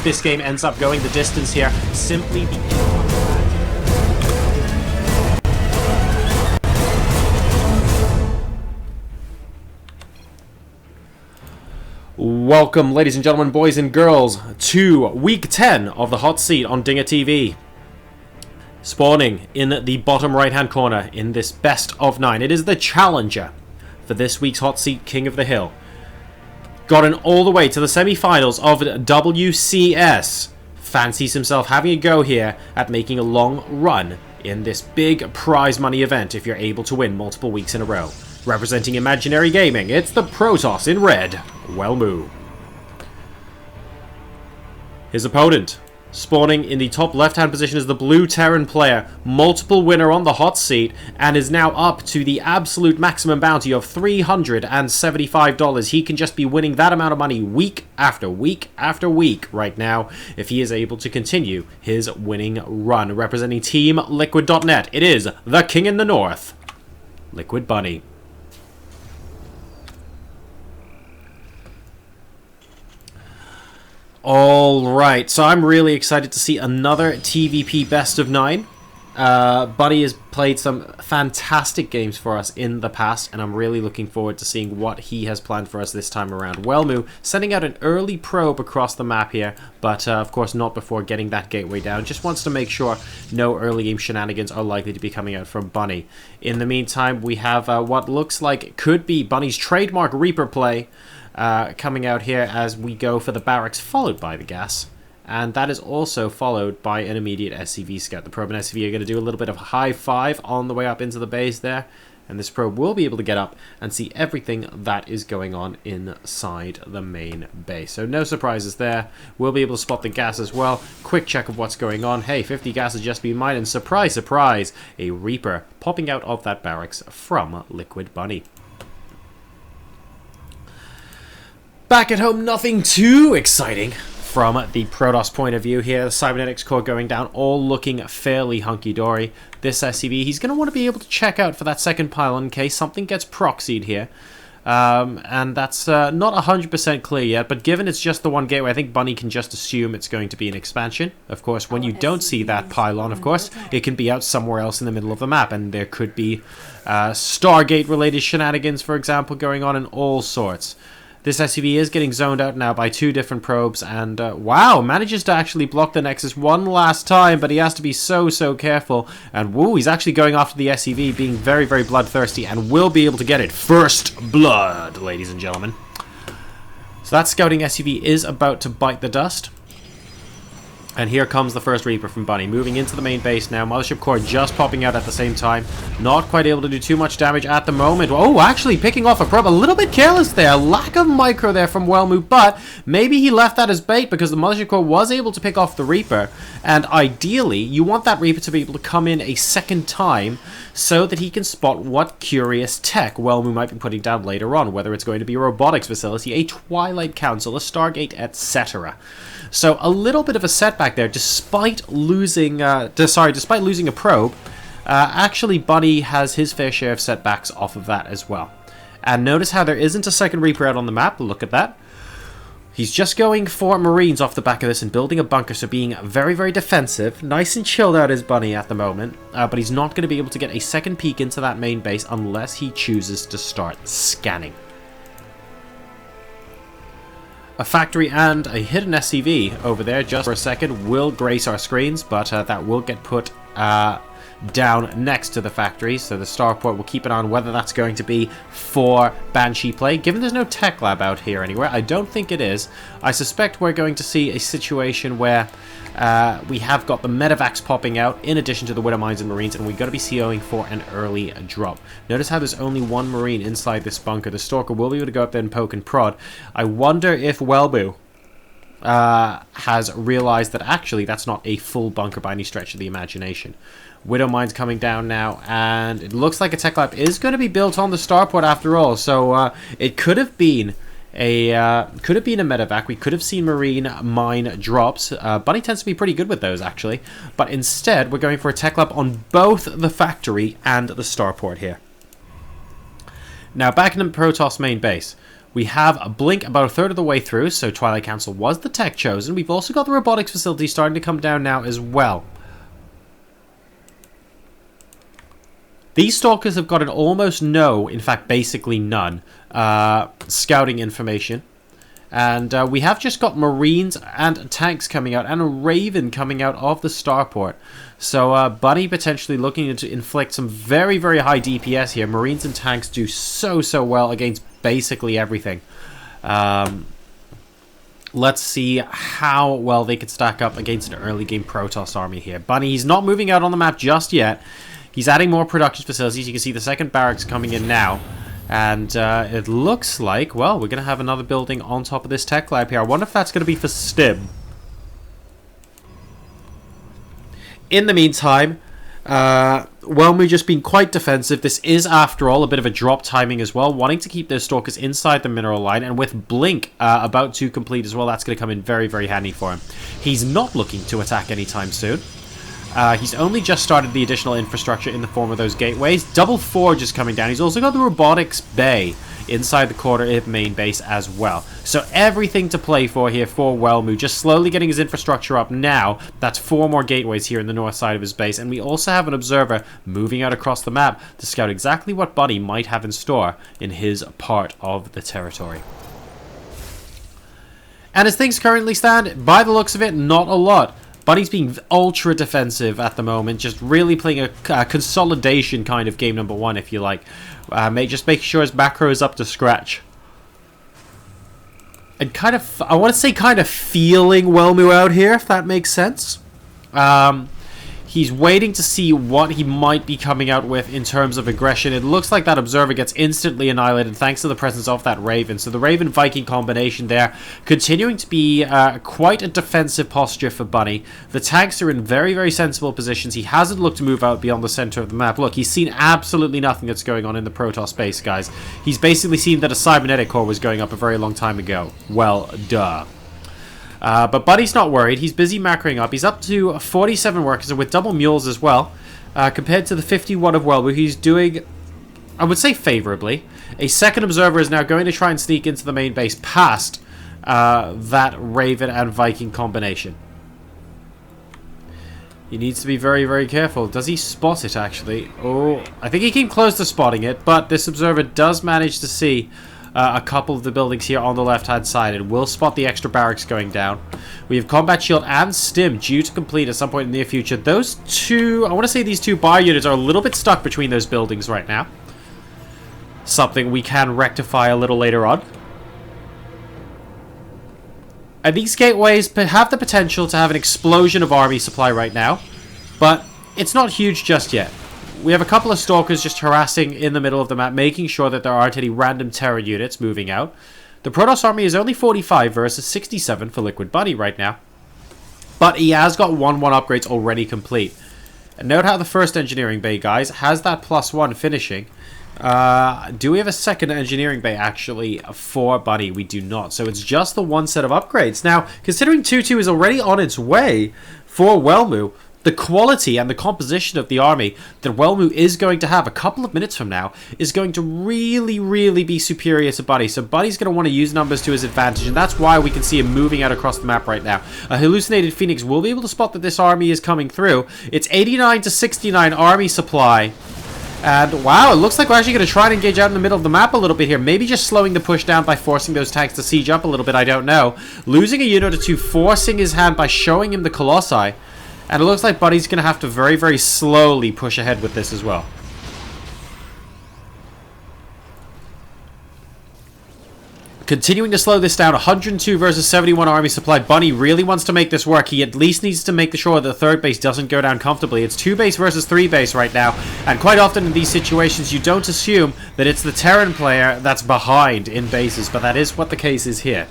this game ends up going the distance here, simply because... Welcome, ladies and gentlemen, boys and girls, to Week 10 of the Hot Seat on Dinger TV. Spawning in the bottom right-hand corner in this best of 9. It is the challenger for this week's Hot Seat King of the Hill. Gotten all the way to the semi-finals of WCS. Fancies himself having a go here at making a long run in this big prize money event if you're able to win multiple weeks in a row. Representing Imaginary Gaming, it's the Protoss in red, Welmu. His opponent, spawning in the top left-hand position, is the blue Terran player, multiple winner on the hot seat, and is now up to the absolute maximum bounty of $375. He can just be winning that amount of money week after week after week right now if he is able to continue his winning run. Representing Team Liquid.net, it is the King in the North, Liquid Bunny. Alright, so I'm really excited to see another TVP Best of 9. Buddy has played some fantastic games for us in the past, and I'm really looking forward to seeing what he has planned for us this time around. Welmu sending out an early probe across the map here, but of course not before getting that gateway down. Just wants to make sure no early game shenanigans are likely to be coming out from Bunny. In the meantime, we have what looks like could be Bunny's trademark Reaper play. Coming out here as we go for the barracks, followed by the gas. And that is also followed by an immediate SCV scout. The probe and SCV are going to do a little bit of a high five on the way up into the base there. And this probe will be able to get up and see everything that is going on inside the main base. So no surprises there. We'll be able to spot the gas as well. Quick check of what's going on. Hey, 50 gas has just been mined. And surprise, surprise, a Reaper popping out of that barracks from Liquid Bunny. Back at home, nothing too exciting from the Protoss point of view here. The cybernetics core going down, all looking fairly hunky-dory. This SCV, he's going to want to be able to check out for that second pylon in case something gets proxied here. And that's not 100% clear yet, but given it's just the one gateway, I think Bunny can just assume it's going to be an expansion. Of course, when you don't see that pylon, of course, it can be out somewhere else in the middle of the map, and there could be Stargate-related shenanigans, for example, going on in all sorts. This SCV is getting zoned out now by two different probes, and wow, manages to actually block the Nexus one last time, but he has to be so careful. And woo, he's actually going after the SCV, being very bloodthirsty, and will be able to get it. First blood, ladies and gentlemen. So that scouting SCV is about to bite the dust. And here comes the first Reaper from Bunny, moving into the main base now. Mothership core just popping out at the same time. Not quite able to do too much damage at the moment. Oh, actually picking off a probe. A little bit careless there. Lack of micro there from Welmu, but maybe he left that as bait because the Mothership core was able to pick off the Reaper. And ideally, you want that Reaper to be able to come in a second time so that he can spot what curious tech Welmu might be putting down later on, whether it's going to be a robotics facility, a Twilight Council, a Stargate, etc. So a little bit of a setback there, despite losing, despite losing a probe. Actually, Bunny has his fair share of setbacks off of that as well. And notice how there isn't a second Reaper out on the map. Look at that. He's just going for Marines off the back of this and building a bunker, so being very defensive. Nice and chilled out is Bunny at the moment, but he's not going to be able to get a second peek into that main base unless he chooses to start scanning. A factory and a hidden SCV over there just for a second will grace our screens, but that will get put down next to the factory, so the starport will keep an eye on whether that's going to be for Banshee play. Given there's no tech lab out here anywhere, I don't think it is. I suspect we're going to see a situation where we have got the medevacs popping out in addition to the Widow Mines and Marines, and we've got to be COing for an early drop. Notice how there's only one Marine inside this bunker. The Stalker will be able to go up there and poke and prod. I wonder if Welmu has realized that actually that's not a full bunker by any stretch of the imagination. Widow Mines coming down now, and it looks like a tech lab is going to be built on the starport after all. So it could have been a medevac. We could have seen Marine mine drops. Bunny tends to be pretty good with those actually, but instead we're going for a tech lab on both the factory and the starport here. Now back in the Protoss main base, We have a Blink about a third of the way through, so Twilight Council was the tech chosen. We've also got the robotics facility starting to come down now as well. These Stalkers have got an almost no, in fact basically none, scouting information. And we have just got Marines and tanks coming out, and a Raven coming out of the starport. So Bunny potentially looking to inflict some very, very high DPS here. Marines and tanks do so well against basically everything. Let's see how well they could stack up against an early game Protoss army here. Bunny, he's not moving out on the map just yet. He's adding more production facilities. You can see the second barracks coming in now. And it looks like, well, we're going to have another building on top of this tech lab here. I wonder if that's going to be for STIM. In the meantime, Welmu just being quite defensive. This is, after all, a bit of a drop timing as well. Wanting to keep those Stalkers inside the mineral line. And with Blink about to complete as well, that's going to come in very, very handy for him. He's not looking to attack anytime soon. He's only just started the additional infrastructure in the form of those gateways. Double Forge is coming down. He's also got the robotics bay inside the quarter of main base as well. So everything to play for here for Welmu. Just slowly getting his infrastructure up now. That's 4 more gateways here in the north side of his base. And we also have an observer moving out across the map to scout exactly what Bunny might have in store in his part of the territory. And as things currently stand, by the looks of it, not a lot. Bunny's being ultra defensive at the moment, just really playing a consolidation kind of game number 1, if you like. Just making sure his macro is up to scratch. And kind of, I want to say kind of feeling Welmu out here, if that makes sense. He's waiting to see what he might be coming out with in terms of aggression. It looks like that observer gets instantly annihilated thanks to the presence of that Raven. So the Raven-Viking combination there continuing to be quite a defensive posture for Bunny. The tanks are in very, very sensible positions. He hasn't looked to move out beyond the center of the map. Look, he's seen absolutely nothing that's going on in the Protoss space, guys. He's basically seen that a cybernetic core was going up a very long time ago. Well, duh. But Bunny's not worried. He's busy macroing up. He's up to 47 workers, and with double mules as well. Compared to the 51 of Welmu, he's doing, I would say, favorably. A second observer is now going to try and sneak into the main base past that Raven and Viking combination. He needs to be very, very careful. Does he spot it, actually? Oh, I think he came close to spotting it, but this observer does manage to see a couple of the buildings here on the left-hand side, and will spot the extra barracks going down. We have Combat Shield and Stim due to complete at some point in the near future. Those two, I want to say these two bar units are a little bit stuck between those buildings right now. Something we can rectify a little later on. And these gateways have the potential to have an explosion of army supply right now, but it's not huge just yet. We have a couple of Stalkers just harassing in the middle of the map, making sure that there aren't any random terror units moving out. The Protoss army is only 45 versus 67 for Liquid Bunny right now. But he has got 1-1 upgrades already complete. And note how the first engineering bay, guys, has that +1 finishing. Do we have a second engineering bay, actually, for Bunny? We do not. So it's just the 1 set of upgrades. Now, considering 2-2 is already on its way for Welmu, the quality and the composition of the army that Welmu is going to have a couple of minutes from now is going to really, really be superior to Bunny. So Bunny's going to want to use numbers to his advantage, and that's why we can see him moving out across the map right now. A hallucinated Phoenix will be able to spot that this army is coming through. It's 89 to 69 army supply. And wow, it looks like we're actually going to try and engage out in the middle of the map a little bit here. Maybe just slowing the push down by forcing those tanks to siege up a little bit, I don't know. Losing a unit or two, forcing his hand by showing him the Colossi. And it looks like Bunny's going to have to very, very slowly push ahead with this as well. Continuing to slow this down, 102 versus 71 army supply. Bunny really wants to make this work. He at least needs to make sure that the third base doesn't go down comfortably. It's 2 base versus 3 base right now. And quite often in these situations, you don't assume that it's the Terran player that's behind in bases. But that is what the case is here.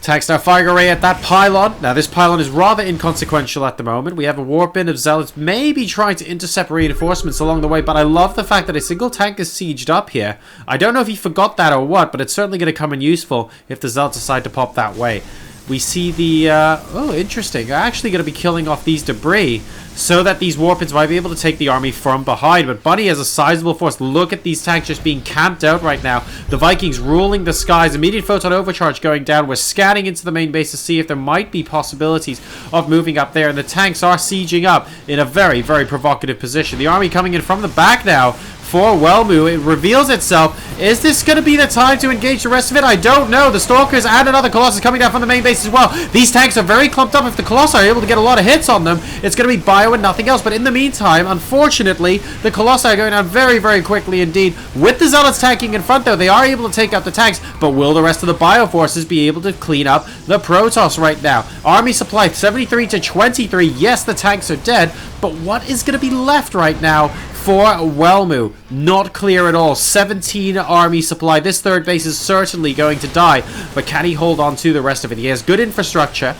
Tanks now firing away at that pylon. Now this pylon is rather inconsequential at the moment. We have a warp in of zealots maybe trying to intercept reinforcements along the way, but I love the fact that a single tank is sieged up here. I don't know if he forgot that or what, but it's certainly going to come in useful if the zealots decide to pop that way. We see the, oh, interesting. They're actually going to be killing off these debris so that these warpins might be able to take the army from behind. But Bunny has a sizable force. Look at these tanks just being camped out right now. The Vikings ruling the skies. Immediate photon overcharge going down. We're scanning into the main base to see if there might be possibilities of moving up there. And the tanks are sieging up in a very, very provocative position. The army coming in from the back now for Welmu. It reveals itself. Is this going to be the time to engage the rest of it? I don't know. The Stalkers and another Colossus coming down from the main base as well. These tanks are very clumped up. If the Colossi are able to get a lot of hits on them, it's going to be bio and nothing else. But in the meantime, unfortunately, the Colossi are going down very, very quickly indeed. With the Zealots tanking in front, though, they are able to take out the tanks. But will the rest of the bio forces be able to clean up the Protoss right now? Army supply 73 to 23. Yes, the tanks are dead. But what is going to be left right now for Welmu? Not clear at all. 17 army supply. This third base is certainly going to die, but can he hold on to the rest of it? He has good infrastructure.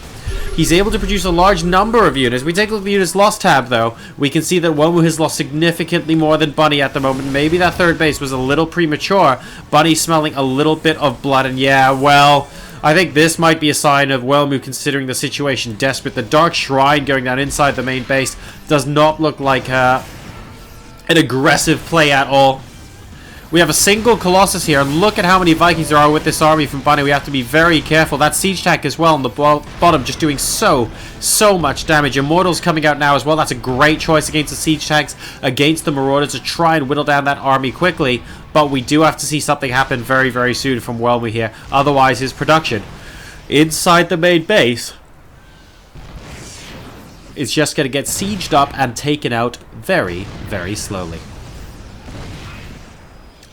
He's able to produce a large number of units. We take a look at the units lost tab, though. We can see that Welmu has lost significantly more than Bunny at the moment. Maybe that third base was a little premature. Bunny smelling a little bit of blood, and yeah, well, I think this might be a sign of Welmu considering the situation desperate. The Dark Shrine going down inside the main base does not look like an aggressive play at all. We have a single Colossus here, and look at how many Vikings there are with this army from Bunny. We have to be very careful. That siege tank as well on the bottom just doing so much damage. Immortals coming out now as well. That's a great choice against the siege tanks, against the Marauders, to try and whittle down that army quickly. But we do have to see something happen very, very soon from Welmu here. Otherwise, his production inside the main base is just going to get sieged up and taken out very, very slowly.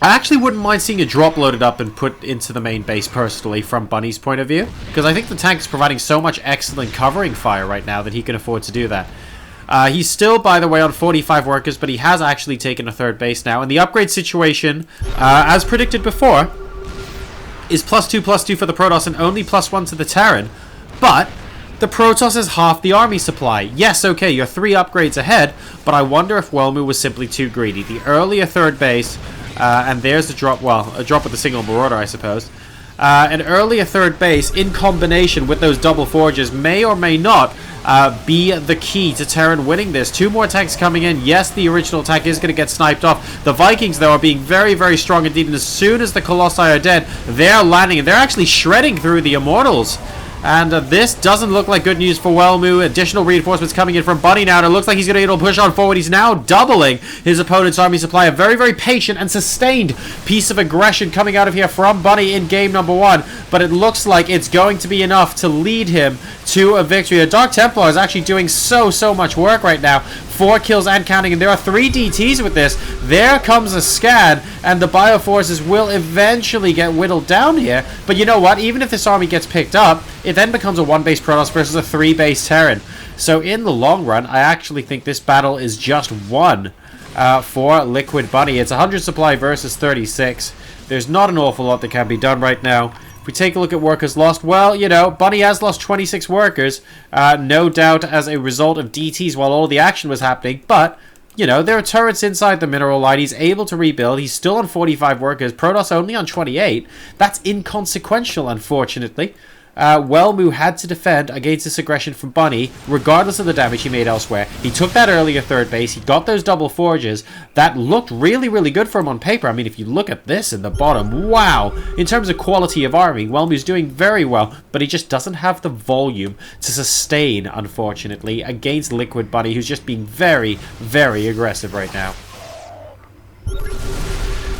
I actually wouldn't mind seeing a drop loaded up and put into the main base personally from Bunny's point of view, because I think the tank is providing so much excellent covering fire right now that he can afford to do that. He's still, by the way, on 45 workers, but he has actually taken a third base now. And the upgrade situation, as predicted before, is +2/+2 for the Protoss and only +1 to the Terran. But the Protoss is half the army supply. Yes, okay, you're 3 upgrades ahead, but I wonder if Welmu was simply too greedy. The earlier third base, and there's the drop, well, a drop with a single Marauder, I suppose. An earlier third base in combination with those double forges may or may not be the key to Terran winning this. 2 more tanks coming in. Yes, the original attack is going to get sniped off. The Vikings, though, are being very, very strong indeed. And as soon as the Colossi are dead, they're landing. And they're actually shredding through the Immortals. And this doesn't look like good news for Welmu. Additional reinforcements coming in from Bunny now. And it looks like he's going to be able to push on forward. He's now doubling his opponent's army supply. A very, very patient and sustained piece of aggression coming out of here from Bunny in game number 1. But it looks like it's going to be enough to lead him to a victory. The Dark Templar is actually doing so much work right now. 4 kills and counting, and there are 3 DTs with this. There comes a scan, and the Bioforces will eventually get whittled down here. But you know what? Even if this army gets picked up, it then becomes a 1-base Protoss versus a 3-base Terran. So in the long run, I actually think this battle is just won for Liquid Bunny. It's 100 supply versus 36. There's not an awful lot that can be done right now. If we take a look at workers lost, well, you know, Bunny has lost 26 workers, no doubt as a result of DTs while all the action was happening, but, you know, there are turrets inside the mineral line. He's able to rebuild. He's still on 45 workers. Protoss only on 28. That's inconsequential, unfortunately. Welmu had to defend against this aggression from Bunny, regardless of the damage he made elsewhere. He took that earlier third base. He got those double forges. That looked really, really good for him on paper. I mean, if you look at this in the bottom, wow! In terms of quality of army, Welmu's doing very well, but he just doesn't have the volume to sustain, unfortunately, against Liquid Bunny, who's just being very, very aggressive right now.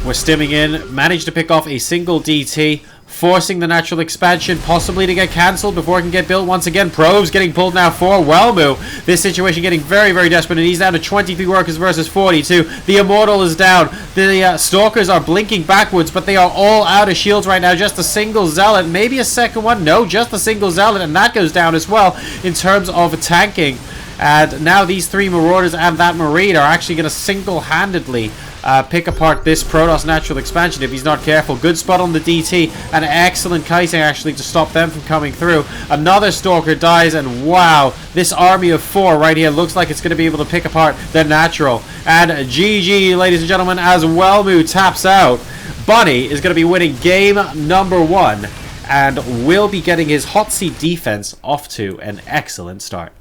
We're stimming in, managed to pick off a single DT, forcing the natural expansion possibly to get cancelled before it can get built once again. Probes getting pulled now for Welmu. This situation getting very, very desperate, and he's down to 23 workers versus 42. The Immortal is down. The Stalkers are blinking backwards, but they are all out of shields right now. Just a single Zealot, maybe a second one. No, just a single Zealot, and that goes down as well in terms of tanking. And now these 3 Marauders and that Marine are actually going to single-handedly pick apart this Protoss natural expansion if he's not careful. Good spot on the DT, and excellent kiting actually to stop them from coming through. Another Stalker dies, and wow, this army of 4 right here looks like it's going to be able to pick apart the natural. And GG, ladies and gentlemen, as Welmu taps out. Bunny is going to be winning game number 1 and will be getting his hot seat defense off to an excellent start.